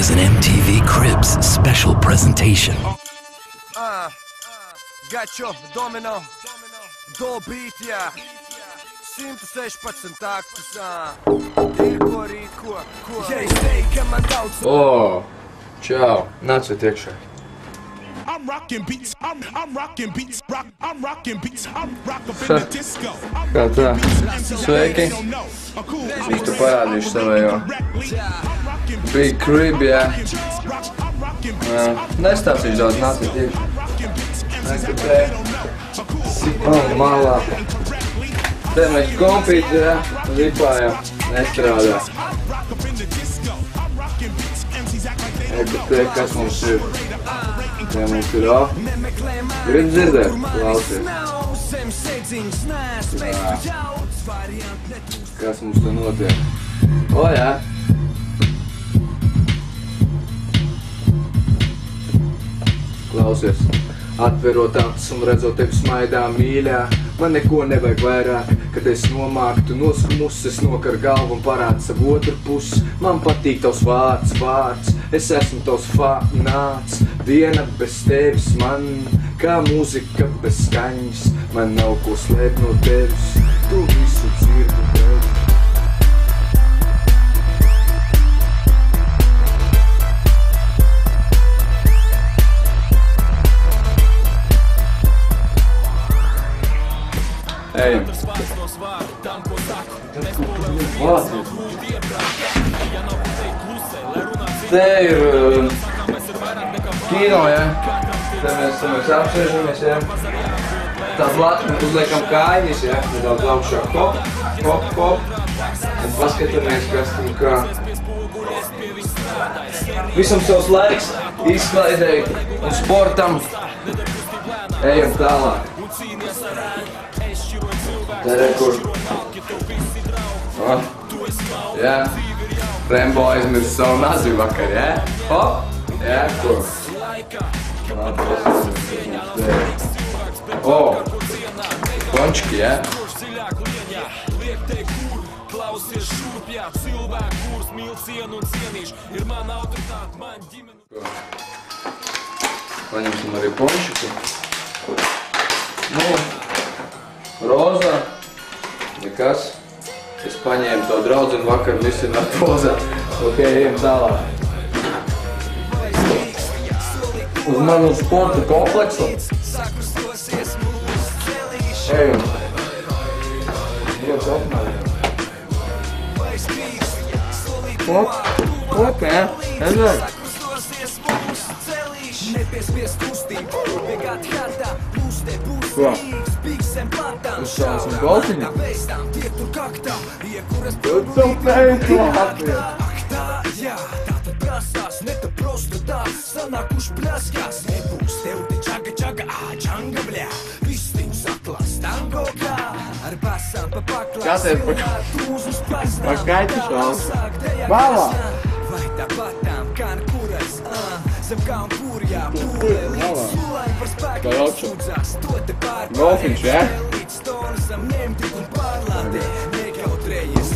is an MTV Cribs special presentation. Gačo, Domino, do beatja, 116 taktus, Rīko, ja es teju, ka man daudz... O, čau, nāciet iekšā. I'm rocking beats, I'm rocking beats, I'm rocking beats, I'm rocking in the disco. Kā tā? Sveiki! Es tu parādīšu savējo. Big Crib, jā. Nestāstīšu daudz, nāciet iekšā. Nāciet te. Oh, malā. Te mēs kompīti, jā. Ripājam. Nestrādā. Eka te, kas mums ir? Te mums ir O. Grib dzirdēt? Klausies. Jā. Kas mums te notiek? O, jā. Klausies. Atverot acis un redzot tevi smaidā mīļā, man neko nevajag vairāk, kad es nomāktu noskumus, es nokar galvu un parādu savu otru pusi. Man patīk tavs vārds, es esmu tavs fanāts, diena bez tevis man, kā mūzika bez skaņas, man nav ko slēpt no tevis, tu visu dzirdi tevi. Ejam. Te ir kino, ja? Te mēs apsēžamies, ja? Tās latvijas uzliekam kājas, ja? Nedaudz augšā hop. Un paskatāmies, kas tur kā. Visam savs laiks izklaidēji un sportam. Ejam tālāk. Te re, kur. Jā. Rembo aizmirst savu nazi vakar, jā? Hop. Jā, kur. O. Končki, jā? Paņemsim arī pončiku. Roza. Nekas. Es paņēmu to draudzeni vakar visi narkozā. Ok, ejam tālāk. Uz manu sporta kompleksu. Ejam. Ļoti apmērījam. Hop, jā. Ejam. Ko? Uzsāsim golfiņu? Тут солнце классно. Kas ir pakaļķis? Mama! Karoču. Golfiņš, jā?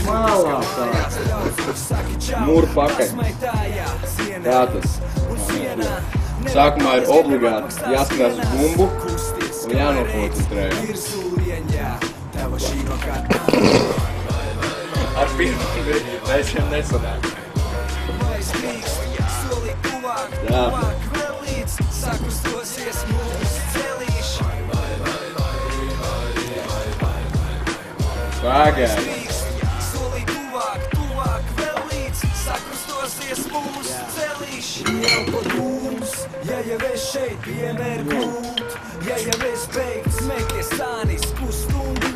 Malā tā. Mūru pakaļ. Tā tas. Sākumā ir obligāti jāskrās uz bumbu un jānokoncentrējas. Ar pirmām reizēm nesanāk. Jā. Pagaid. Ja jau es šeit piemēr būt, ja jau es beigts meklēs sānisku stundu,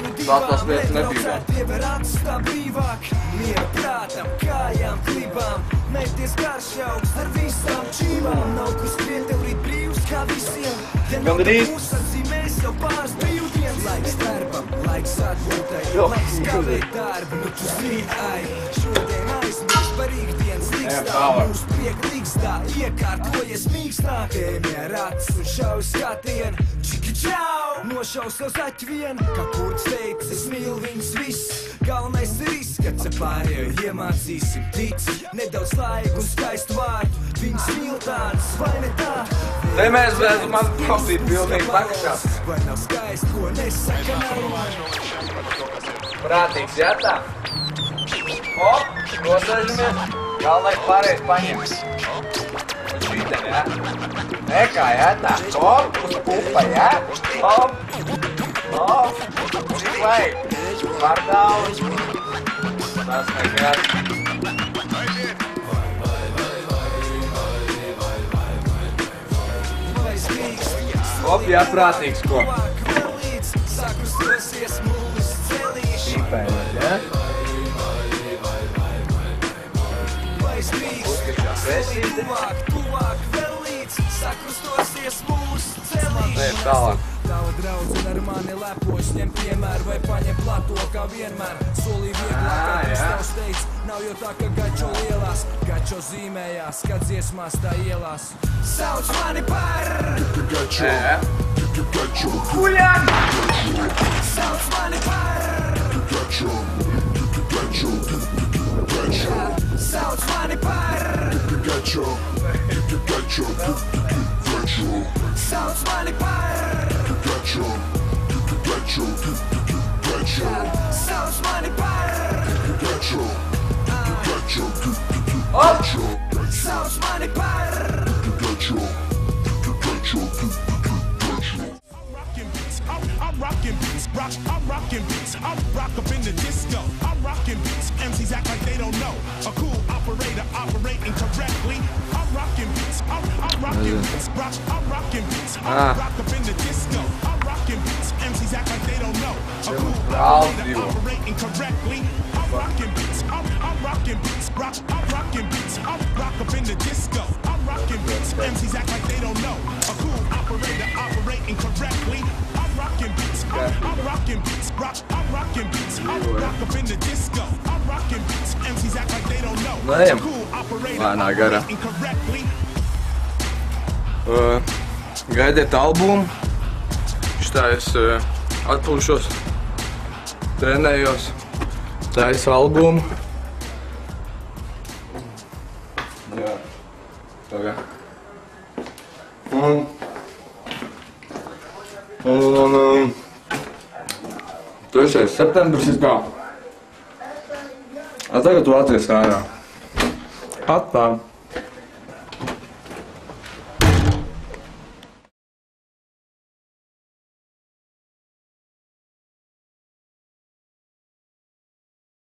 Tiever atstā brīvāk, miera prātam, kājām, klibām, meties garš augsts ar visām čīvām, nav kur skriet tev rīt brīvs kā visiem, ja nav mūs atzīmēs jau pāris brīvdienas, laiks darbam, laiks atbūtai, laiks kavēt darbu, nu tu zini, ai, šodien aizmirst par rīkdienas likstā, mūs priek likstā, iekārtojies mīkstāk, ēmē ar acis un šauj skatienu, čiki čau! Nošaus sev zaķi vien, kā kurds teica, es mīlu viņus viss. Galvenais ir izskats, ja pārējo iemācīsim tic. Nedaudz laiku un skaistu vārdu, viņus mīl tādas, vai ne tā? Te mēs bez man kopīt pilnīgi pakšās. Vai nav skaisti, ko nesaka nav? Prātīgs, jā tā? Hop, nosažamies. Galvenais pārējais paņems. Un šitien, jā? Nekā, jā tā? Hop, uz pupa, jā? Hop, hop. Cik vajag? Par daudz. Tas nekad. Hop, jā, prātīgs, ko? Šīpējot, jā? Uzskačās vēsīti. Te ir tālāk. Tava draudzene ar mani lepojas, ņem piemēru vai paņem plato, kā vienmēr. Solī vieglāk, kas tavs teiks, nav jau tā, ka gačo lielās. Gačo zīmējās, kad dziesmās tā ielās. Sauc mani par Kuļan! Sauc mani par Sauc mani par Sauc mani par Sauc mani par Sauc mani par I'm rocking beats, I'm rocking beats, I'm rock up in the disco. I'm rocking beats, MCs act like they don't know. A cool operator operating correctly. I'm rocking beats, I'm rocking beats, I'm rocking beats, I'm rock up in the disco. I'm rocking beats, MCs act like they don't know. A cool operator operating correctly. I'm rocking beats, I'm rocking beats, I'm rocking beats, I'm rock up in the disco. I'm rocking beats, MCs act like they don't know. A cool operator operating correctly. I'm rocking beats, I'm rocking beats, I'm rocking beats, I'm rock up in the disco. I'm rocking beats, MCs act like they don't know. A cool operator operating correctly. Gaidiet albumu. Šitā es atpūšos, trenējos, taisu albumu. Jā, tagad. Un 3. septembris kā. A tagad tu atries ārā. Atpā.